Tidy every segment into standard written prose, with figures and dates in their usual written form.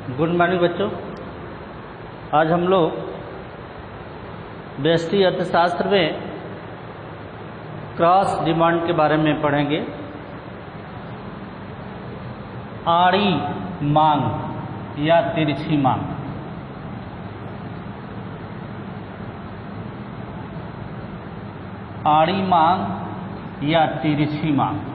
Good morning बच्चों। आज हम लोग व्यष्टि अर्थशास्त्र में क्रॉस डिमांड के बारे में पढ़ेंगे। आड़ी मांग या तिरछी मांग। आड़ी मांग या तिरछी मांग।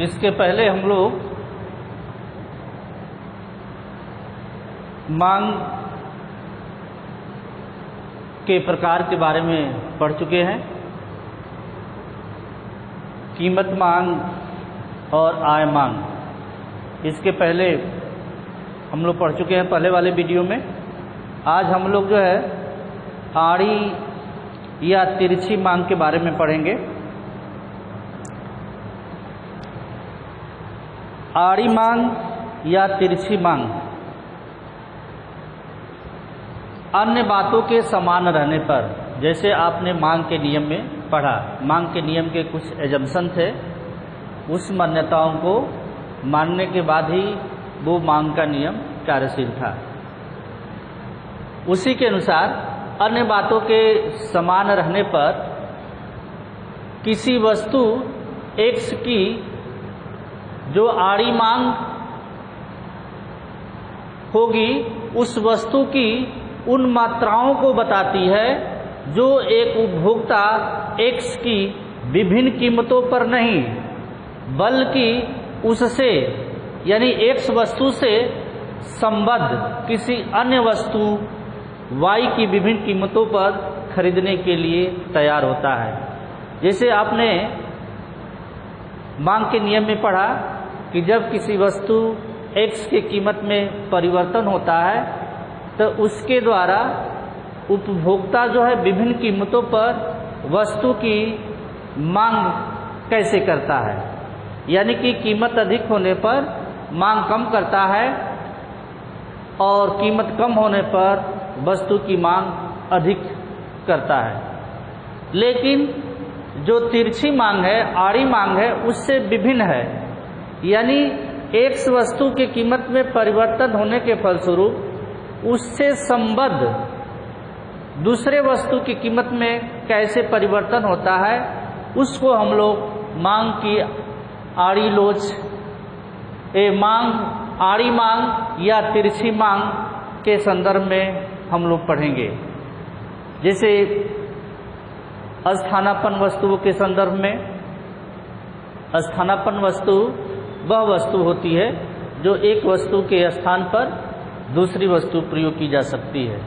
इसके पहले हम लोग मांग के प्रकार के बारे में पढ़ चुके हैं। कीमत मांग और आय मांग इसके पहले हम लोग पढ़ चुके हैं पहले वाले वीडियो में। आज हम लोग जो है आड़ी या तिरछी मांग के बारे में पढ़ेंगे। आड़ी मांग या तिरछी मांग अन्य बातों के समान रहने पर, जैसे आपने मांग के नियम में पढ़ा, मांग के नियम के कुछ एजम्पशन थे, उस मान्यताओं को मानने के बाद ही वो मांग का नियम कार्यशील था। उसी के अनुसार अन्य बातों के समान रहने पर किसी वस्तु X की जो आड़ी मांग होगी उस वस्तु की उन मात्राओं को बताती है जो एक उपभोक्ता X की विभिन्न कीमतों पर नहीं बल्कि उससे यानी X वस्तु से संबद्ध किसी अन्य वस्तु Y की विभिन्न कीमतों पर खरीदने के लिए तैयार होता है। जैसे आपने मांग के नियम में पढ़ा कि जब किसी वस्तु X की कीमत में परिवर्तन होता है तो उसके द्वारा उपभोक्ता जो है विभिन्न कीमतों पर वस्तु की मांग कैसे करता है, यानी कि कीमत अधिक होने पर मांग कम करता है और कीमत कम होने पर वस्तु की मांग अधिक करता है। लेकिन जो तिरछी मांग है, आड़ी मांग है, उससे विभिन्न है। यानी X वस्तु की कीमत में परिवर्तन होने के फलस्वरूप उससे संबद्ध दूसरे वस्तु की कीमत में कैसे परिवर्तन होता है, उसको हम लोग मांग की आड़ी लोच आड़ी मांग या तिरछी मांग के संदर्भ में हम लोग पढ़ेंगे। जैसे अस्थानापन्न वस्तुओं के संदर्भ में, अस्थानापन्न वस्तु वह वस्तु होती है जो एक वस्तु के स्थान पर दूसरी वस्तु प्रयोग की जा सकती है।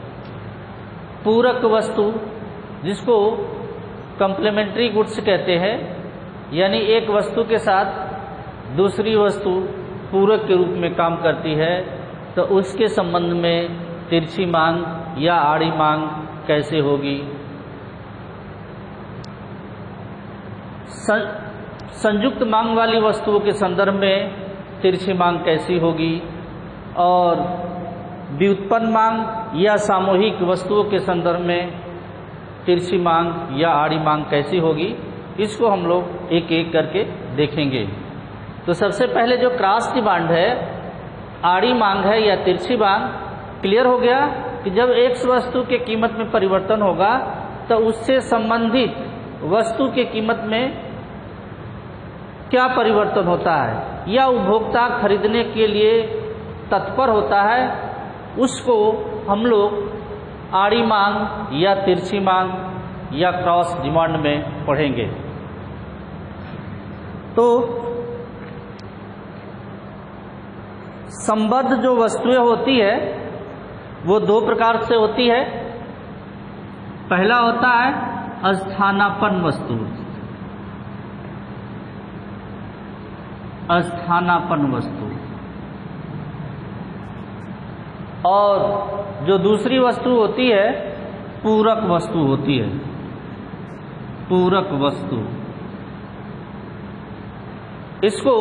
पूरक वस्तु जिसको कॉम्प्लीमेंट्री गुड्स कहते हैं, यानी एक वस्तु के साथ दूसरी वस्तु पूरक के रूप में काम करती है, तो उसके संबंध में तिरछी मांग या आड़ी मांग कैसे होगी। संयुक्त मांग वाली वस्तुओं के संदर्भ में तिरछी मांग कैसी होगी और व्युत्पन्न मांग या सामूहिक वस्तुओं के संदर्भ में तिरछी मांग या आड़ी मांग कैसी होगी, इसको हम लोग एक एक करके देखेंगे। तो सबसे पहले जो क्रॉस डिमांड है, आड़ी मांग है या तिरछी मांग, क्लियर हो गया कि जब X वस्तु के कीमत में परिवर्तन होगा तो उससे संबंधित वस्तु के कीमत में क्या परिवर्तन होता है या उपभोक्ता खरीदने के लिए तत्पर होता है, उसको हम लोग आड़ी मांग या तिरछी मांग या क्रॉस डिमांड में पढ़ेंगे। तो संबद्ध जो वस्तुएं होती है वो दो प्रकार से होती है। पहला होता है अस्थानापन्न वस्तु। अस्थानापन्न वस्तु और जो दूसरी वस्तु होती है पूरक वस्तु होती है। पूरक वस्तु, इसको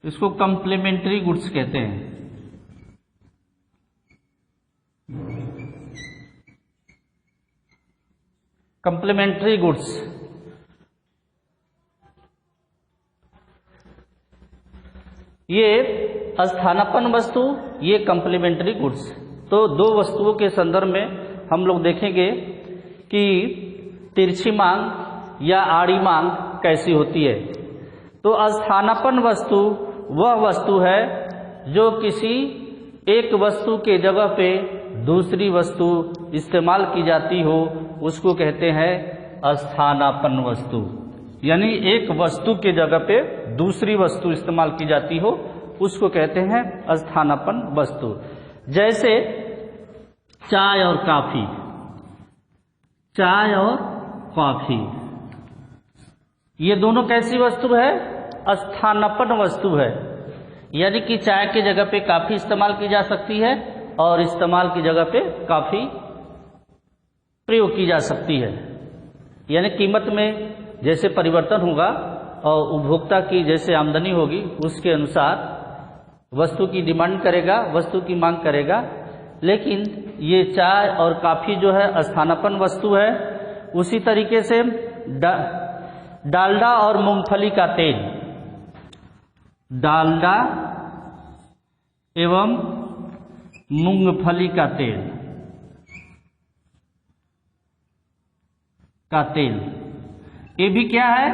इसको कंप्लीमेंट्री गुड्स कहते हैं। कंप्लीमेंट्री गुड्स, ये स्थानापन्न वस्तु, ये कंप्लीमेंट्री गुड्स। तो दो वस्तुओं के संदर्भ में हम लोग देखेंगे कि तिरछी मांग या आड़ी मांग कैसी होती है। तो स्थानापन्न वस्तु वह वस्तु है जो किसी एक वस्तु के जगह पे दूसरी वस्तु इस्तेमाल की जाती हो, उसको कहते हैं स्थानापन्न वस्तु। यानी एक वस्तु के जगह पे दूसरी वस्तु इस्तेमाल की जाती हो, उसको कहते हैं स्थानापन्न वस्तु। जैसे चाय और कॉफी, चाय और कॉफी, ये दोनों कैसी वस्तु है? स्थानापन्न वस्तु है। यानी कि चाय की जगह पे कॉफी इस्तेमाल की जा सकती है और इस्तेमाल की जगह पे कॉफी प्रयोग की जा सकती है। यानी कीमत में जैसे परिवर्तन होगा और उपभोक्ता की जैसे आमदनी होगी, उसके अनुसार वस्तु की डिमांड करेगा, वस्तु की मांग करेगा। लेकिन ये चाय और कॉफी जो है स्थानापन्न वस्तु है। उसी तरीके से डालडा और मूंगफली का तेल, डालडा एवं मूंगफली का तेल, ये भी क्या है?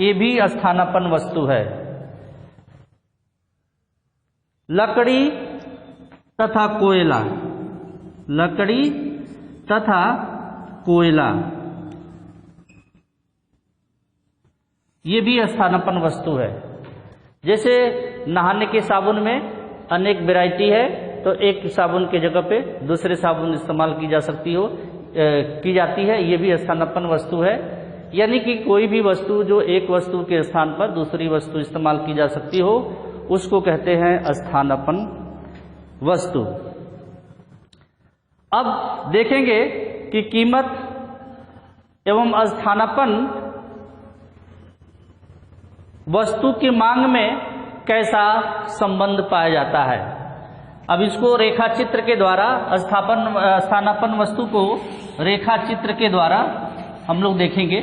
ये भी स्थानापन्न वस्तु है। लकड़ी तथा कोयला, लकड़ी तथा कोयला, ये भी स्थानापन्न वस्तु है। जैसे नहाने के साबुन में अनेक वैरायटी है, तो एक साबुन की जगह पे दूसरे साबुन इस्तेमाल की जाती है, ये भी स्थानापन्न वस्तु है। यानी कि कोई भी वस्तु जो एक वस्तु के स्थान पर दूसरी वस्तु इस्तेमाल की जा सकती हो, उसको कहते हैं स्थानापन्न वस्तु। अब देखेंगे कि कीमत एवं स्थानापन्न वस्तु की मांग में कैसा संबंध पाया जाता है। अब इसको रेखा चित्र के द्वारा, स्थानापन्न वस्तु को रेखा चित्र के द्वारा हम लोग देखेंगे।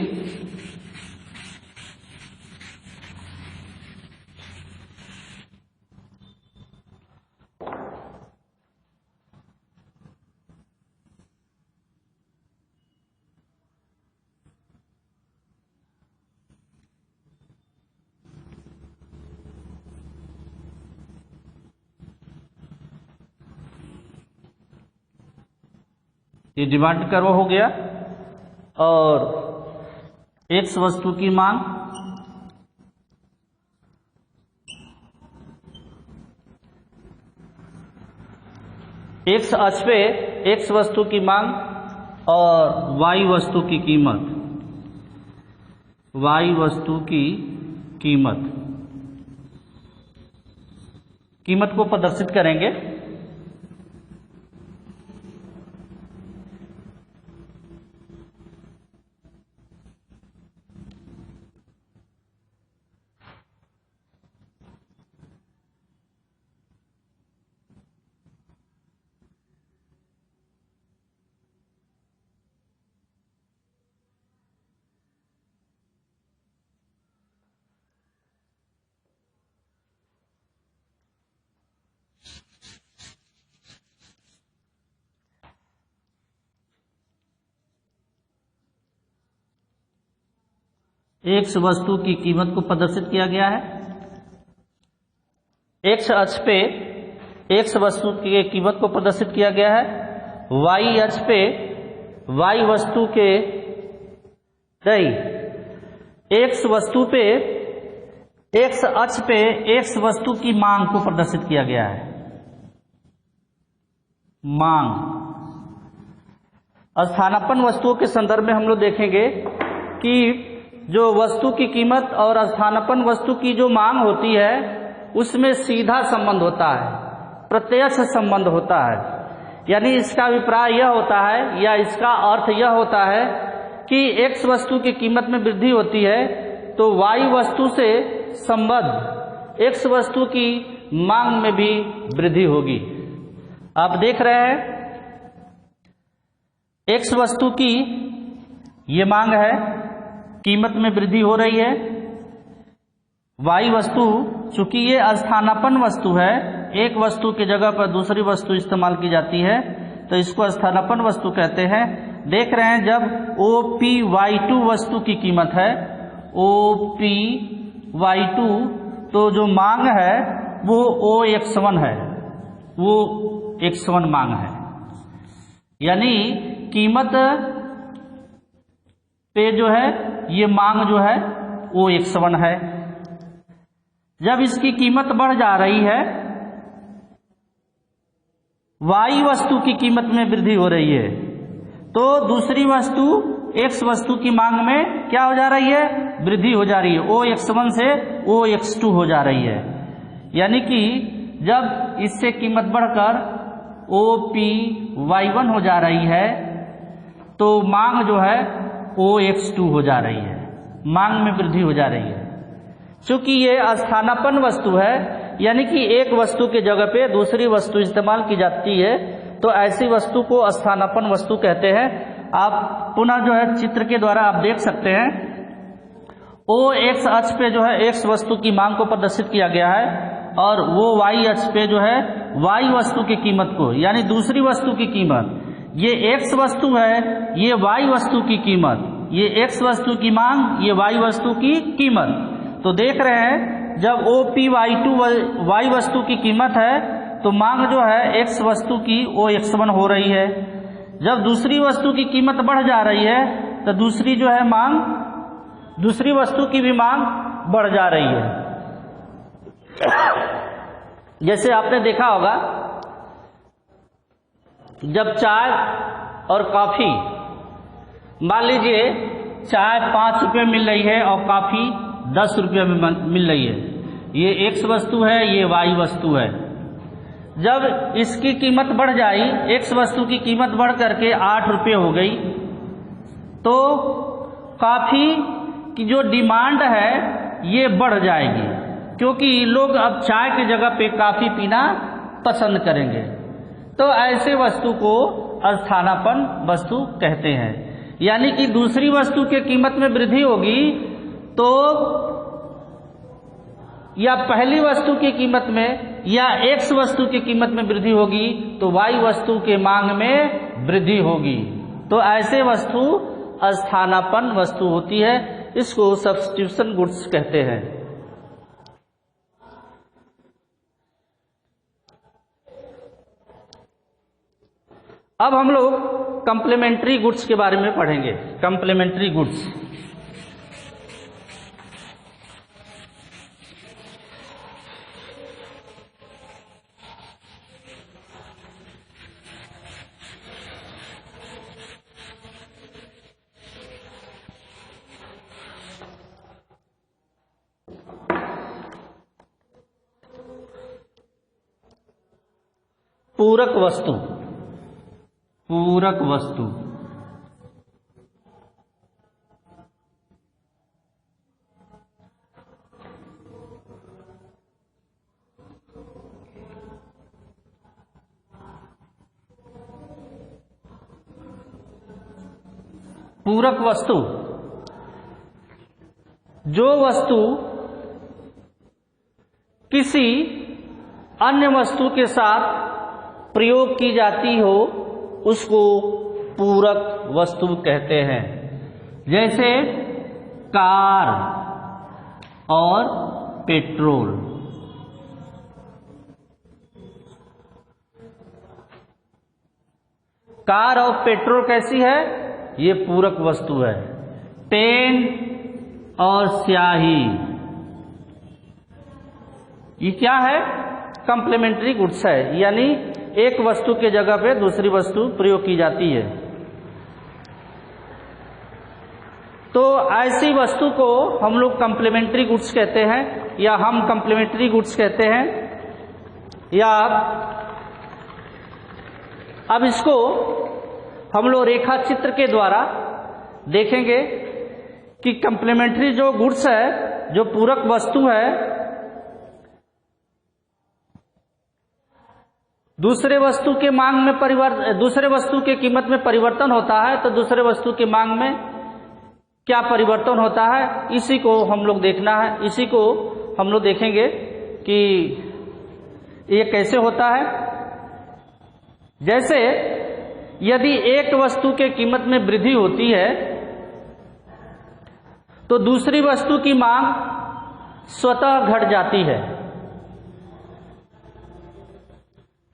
ये डिमांड कर्व हो गया और एक्स वस्तु की मांग, एक्स अक्ष पे एक्स वस्तु की मांग और वाई वस्तु की कीमत, वाई वस्तु की कीमत को प्रदर्शित करेंगे। एक्स वस्तु की कीमत को प्रदर्शित किया गया है। एक्स अक्ष पे एक्स वस्तु की कीमत को प्रदर्शित किया गया है। वाई अक्ष पे वाई वस्तु के एक्स वस्तु पे एक्स अक्ष पे एक्स वस्तु की मांग को प्रदर्शित किया गया है। मांग, स्थानापन्न वस्तुओं के संदर्भ में हम लोग देखेंगे कि जो वस्तु की कीमत और स्थानापन्न वस्तु की जो मांग होती है, उसमें सीधा संबंध होता है, प्रत्यक्ष संबंध होता है। यानी इसका अभिप्राय यह होता है या इसका अर्थ यह होता है कि एक्स वस्तु की कीमत में वृद्धि होती है तो वाई वस्तु से संबद्ध एक्स वस्तु की मांग में भी वृद्धि होगी। आप देख रहे हैं एक्स वस्तु की ये मांग है, कीमत में वृद्धि हो रही है। वाई वस्तु चूंकि ये स्थानापन्न वस्तु है, एक वस्तु की जगह पर दूसरी वस्तु इस्तेमाल की जाती है, तो इसको स्थानापन्न वस्तु कहते हैं। देख रहे हैं जब OPY2 वस्तु की कीमत है OPY2, तो जो मांग है वो OX1 है, वो X1 मांग है, यानी कीमत पे जो है ये मांग जो है OX1 है। जब इसकी कीमत बढ़ जा रही है, वाई वस्तु की कीमत में वृद्धि हो रही है, तो दूसरी वस्तु एक्स वस्तु की मांग में क्या हो जा रही है, वृद्धि हो जा रही है, OX1 से OX2 हो जा रही है। यानी कि जब इससे कीमत बढ़कर OPY1 हो जा रही है तो मांग जो है OX2 हो जा रही है, मांग में वृद्धि हो जा रही है। चूंकि ये स्थानापन्न वस्तु है, यानी कि एक वस्तु के जगह पे दूसरी वस्तु इस्तेमाल की जाती है, तो ऐसी वस्तु को स्थानापन्न वस्तु कहते हैं। आप पुनः जो है चित्र के द्वारा आप देख सकते हैं, OX अक्ष पे जो है एक्स वस्तु की मांग को प्रदर्शित किया गया है, और वो वाई अक्ष पे जो है वाई वस्तु की कीमत को, यानी दूसरी वस्तु की कीमत, ये एक्स वस्तु है, ये वाई वस्तु की कीमत, ये एक्स वस्तु की मांग, ये वाई वस्तु की कीमत। तो देख रहे हैं जब OPY2 वाई वस्तु की कीमत है तो मांग जो है एक्स वस्तु की OX1 हो रही है। जब दूसरी वस्तु की कीमत बढ़ जा रही है तो दूसरी जो है मांग, दूसरी वस्तु की भी मांग बढ़ जा रही है। जैसे आपने देखा होगा जब चाय और कॉफी, मान लीजिए चाय 5 रुपये मिल रही है और कॉफी 10 रुपये में मिल रही है, ये एक्स वस्तु है, ये वाई वस्तु है। जब इसकी कीमत बढ़ जाई, एक्स वस्तु की कीमत बढ़ करके 8 रुपये हो गई, तो कॉफी की जो डिमांड है ये बढ़ जाएगी, क्योंकि लोग अब चाय की जगह पे कॉफी पीना पसंद करेंगे। तो ऐसे वस्तु को स्थानापन्न वस्तु कहते हैं। यानी कि दूसरी वस्तु के कीमत में वृद्धि होगी तो या पहली वस्तु की कीमत में या एक्स वस्तु की कीमत में वृद्धि होगी तो वाई वस्तु के मांग में वृद्धि होगी। तो ऐसे वस्तु स्थानापन्न वस्तु होती है, इसको सब्स्टिट्यूशन गुड्स कहते हैं। अब हम लोग कंप्लीमेंट्री गुड्स के बारे में पढ़ेंगे। कंप्लीमेंट्री गुड्स, पूरक वस्तु, पूरक वस्तु, पूरक वस्तु जो वस्तु किसी अन्य वस्तु के साथ प्रयोग की जाती हो उसको पूरक वस्तु कहते हैं। जैसे कार और पेट्रोल। कार और पेट्रोल कैसी है? ये पूरक वस्तु है। पेन और स्याही, ये क्या है? कंप्लीमेंट्री गुड्स है, यानी एक वस्तु के जगह पे दूसरी वस्तु प्रयोग की जाती है। तो ऐसी वस्तु को हम लोग कंप्लीमेंट्री गुड्स कहते हैं, या हम कंप्लीमेंट्री गुड्स कहते हैं। या अब इसको हम लोग रेखा चित्र के द्वारा देखेंगे कि कंप्लीमेंट्री जो गुड्स है, जो पूरक वस्तु है, दूसरे वस्तु के मांग में दूसरे वस्तु के कीमत में परिवर्तन होता है तो दूसरे वस्तु के मांग में क्या परिवर्तन होता है, इसी को हम लोग देखना है। इसी को हम लोग देखेंगे कि ये कैसे होता है। जैसे यदि एक वस्तु के कीमत में वृद्धि होती है तो दूसरी वस्तु की मांग स्वतः घट जाती है।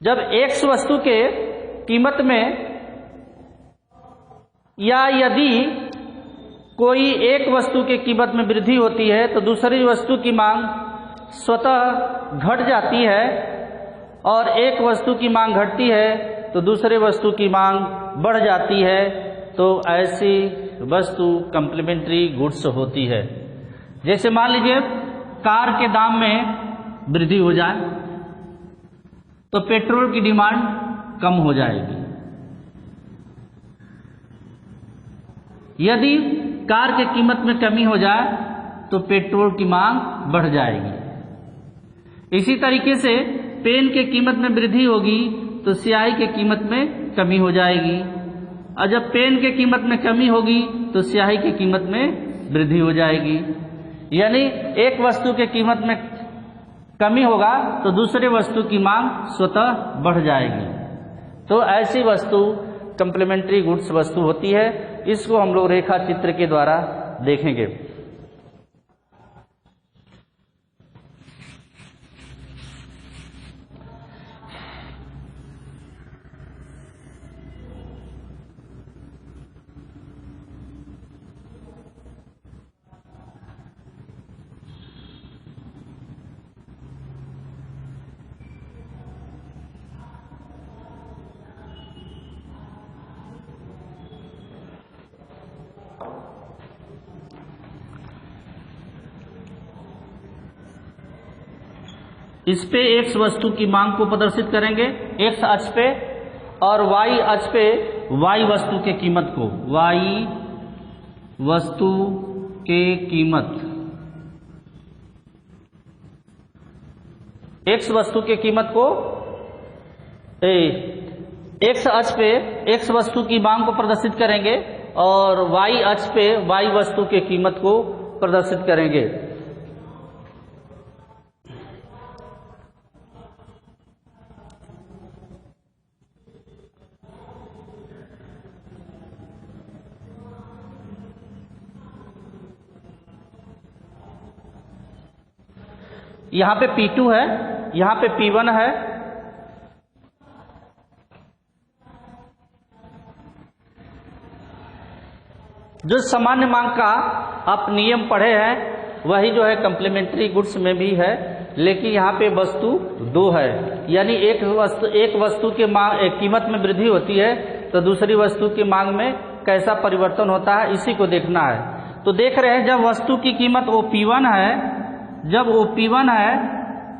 जब एक वस्तु के कीमत में या यदि कोई एक वस्तु के कीमत में वृद्धि होती है तो दूसरी वस्तु की मांग स्वतः घट जाती है, और एक वस्तु की मांग घटती है तो दूसरे वस्तु की मांग बढ़ जाती है। तो ऐसी वस्तु कम्प्लीमेंट्री गुड्स होती है। जैसे मान लीजिए कार के दाम में वृद्धि हो जाए तो पेट्रोल की डिमांड कम हो जाएगी। यदि कार के कीमत में कमी हो जाए तो पेट्रोल की मांग बढ़ जाएगी। इसी तरीके से पेन के कीमत में वृद्धि होगी तो स्याही के कीमत में कमी हो जाएगी, और जब पेन के कीमत में कमी होगी तो स्याही की कीमत में वृद्धि हो जाएगी। यानी एक वस्तु के कीमत में कमी होगा तो दूसरे वस्तु की मांग स्वतः बढ़ जाएगी। तो ऐसी वस्तु कम्प्लीमेंट्री गुड्स वस्तु होती है। इसको हम लोग रेखा चित्र के द्वारा देखेंगे। इस पे एक्स वस्तु की मांग को प्रदर्शित करेंगे एक्स अक्ष पे, और वाई अक्ष पे वाई वस्तु के कीमत को, वाई वस्तु के कीमत, एक्स वस्तु के कीमत को एक्स अक्ष पे एक्स वस्तु की मांग को प्रदर्शित करेंगे, और वाई अक्ष पे वाई वस्तु के कीमत को प्रदर्शित करेंगे। यहां पे P2 है, यहां पे P1 है। जो सामान्य मांग का आप नियम पढ़े हैं वही जो है कम्प्लीमेंट्री गुड्स में भी है, लेकिन यहाँ पे वस्तु दो है। यानी एक वस्तु के कीमत में वृद्धि होती है तो दूसरी वस्तु की मांग में कैसा परिवर्तन होता है, इसी को देखना है। तो देख रहे हैं जब वस्तु की कीमत OP1 है, जब OP1 है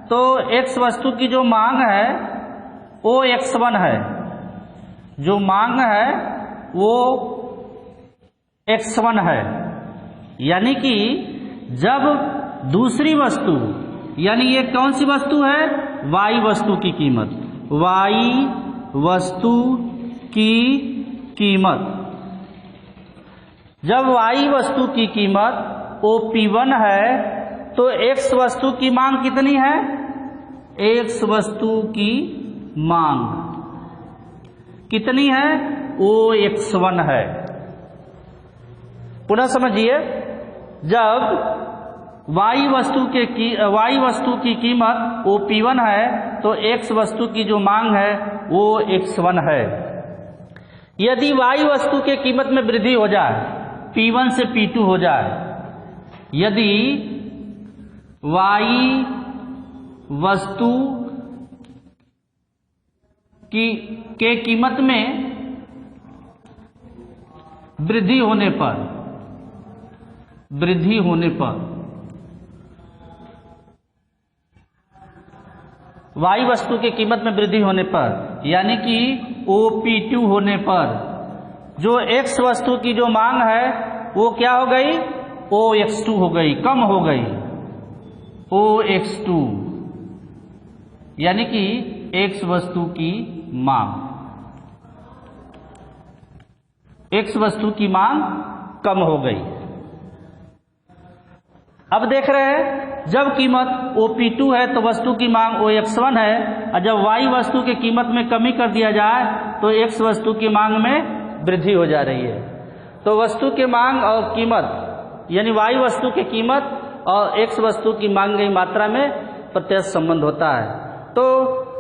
तो X वस्तु की जो मांग है वो X1 है, जो मांग है वो X1 है। यानी कि जब दूसरी वस्तु, यानी ये कौन सी वस्तु है, Y वस्तु की कीमत, Y वस्तु की कीमत, जब Y वस्तु की कीमत OP1 है तो X वस्तु की मांग कितनी है, X वस्तु की मांग कितनी है, वो X1 है। पुनः समझिए, जब Y वस्तु की कीमत OP1 है तो X वस्तु की जो मांग है वो X1 है। यदि Y वस्तु के कीमत में वृद्धि हो जाए, P1 से P2 हो जाए, यदि Y वस्तु के कीमत में वृद्धि होने पर Y वस्तु के कीमत में वृद्धि होने पर, यानी कि OP2 होने पर, जो X वस्तु की जो मांग है वो क्या हो गई, OX2 हो गई, कम हो गई, OX2। यानी कि एक्स वस्तु की मांग, एक्स वस्तु की मांग कम हो गई। अब देख रहे हैं जब कीमत OP2 है तो वस्तु की मांग OX1 है, और जब Y वस्तु की कीमत में कमी कर दिया जाए तो X वस्तु की मांग में वृद्धि हो जा रही है। तो वस्तु की मांग और कीमत यानी Y वस्तु की कीमत और X वस्तु की मांग की मात्रा में प्रत्यक्ष संबंध होता है। तो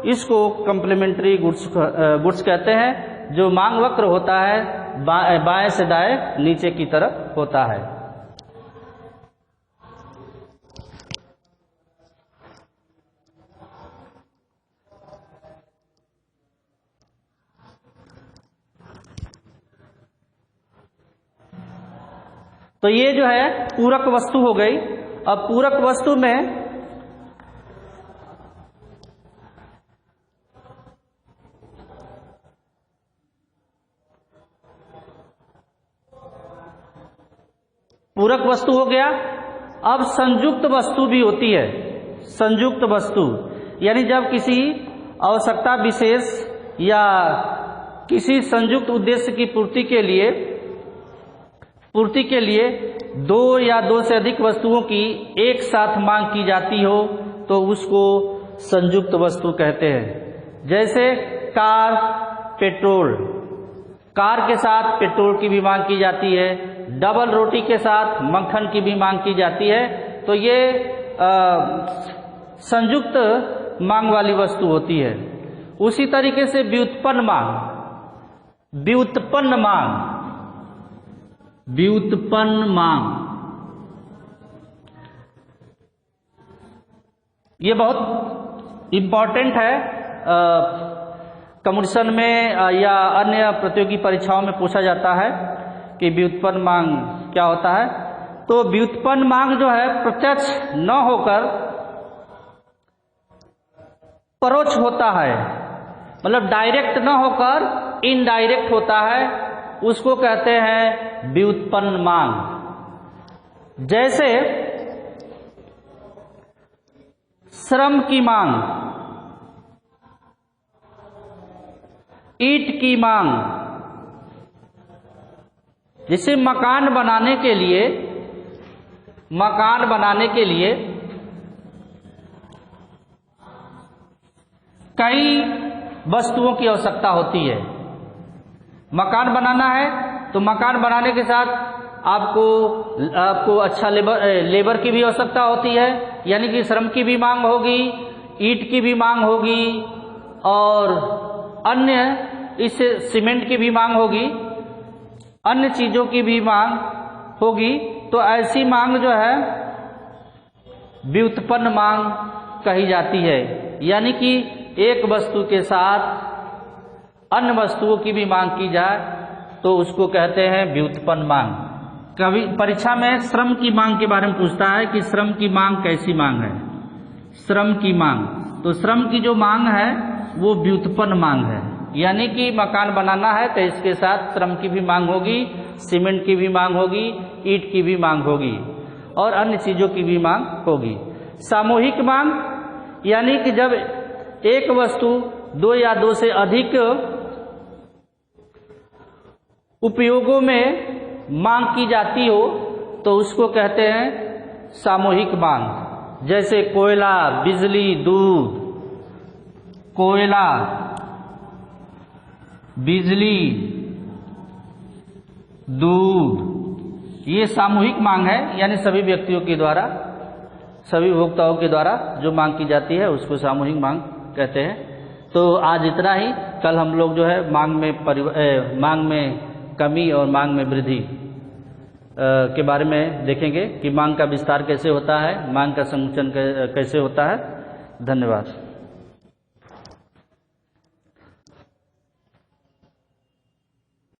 इसको कॉम्प्लीमेंट्री गुड्स कहते हैं। जो मांग वक्र होता है बाएं से दाएं नीचे की तरफ होता है। तो ये जो है पूरक वस्तु हो गई। अब पूरक वस्तु में पूरक वस्तु हो गया। अब संयुक्त वस्तु भी होती है। संयुक्त वस्तु यानी जब किसी आवश्यकता विशेष या किसी संयुक्त उद्देश्य की पूर्ति के लिए दो या दो से अधिक वस्तुओं की एक साथ मांग की जाती हो तो उसको संयुक्त वस्तु कहते हैं। जैसे कार, पेट्रोल, कार के साथ पेट्रोल की भी मांग की जाती है, डबल रोटी के साथ मक्खन की भी मांग की जाती है। तो ये संयुक्त मांग वाली वस्तु होती है। उसी तरीके से व्युत्पन्न मांग ये बहुत इम्पॉर्टेंट है। कम्युनिकेशन में या अन्य प्रतियोगी परीक्षाओं में पूछा जाता है कि व्युत्पन्न मांग क्या होता है। तो व्युत्पन्न मांग जो है प्रत्यक्ष न होकर परोक्ष होता है, मतलब डायरेक्ट न होकर इनडायरेक्ट होता है, उसको कहते हैं व्युत्पन्न मांग। जैसे श्रम की मांग, ईंट की मांग। जैसे मकान बनाने के लिए कई वस्तुओं की आवश्यकता होती है। मकान बनाना है तो मकान बनाने के साथ आपको अच्छा लेबर की भी आवश्यकता होती है, यानी कि श्रम की भी मांग होगी, ईंट की भी मांग होगी और अन्य इससे सीमेंट की भी मांग होगी, अन्य चीजों की भी मांग होगी। तो ऐसी मांग जो है व्युत्पन्न मांग कही जाती है, यानी कि एक वस्तु के साथ अन्य वस्तुओं की भी मांग की जाए तो उसको कहते हैं व्युत्पन्न मांग। कभी परीक्षा में श्रम की मांग के बारे में पूछता है कि श्रम की मांग कैसी मांग है। श्रम की मांग, तो श्रम की जो मांग है वो व्युत्पन्न मांग है, यानी कि मकान बनाना है तो इसके साथ श्रम की भी मांग होगी, सीमेंट की भी मांग होगी, ईंट की भी मांग होगी और अन्य चीजों की भी मांग होगी। सामूहिक मांग यानी कि जब एक वस्तु दो या दो से अधिक उपयोगों में मांग की जाती हो तो उसको कहते हैं सामूहिक मांग। जैसे कोयला, बिजली, दूध, कोयला, बिजली, दूध, ये सामूहिक मांग है, यानी सभी व्यक्तियों के द्वारा, सभी उपभोक्ताओं के द्वारा जो मांग की जाती है उसको सामूहिक मांग कहते हैं। तो आज इतना ही। कल हम लोग जो है मांग में कमी और मांग में वृद्धि के बारे में देखेंगे कि मांग का विस्तार कैसे होता है, मांग का संकुचन कैसे होता है। धन्यवाद।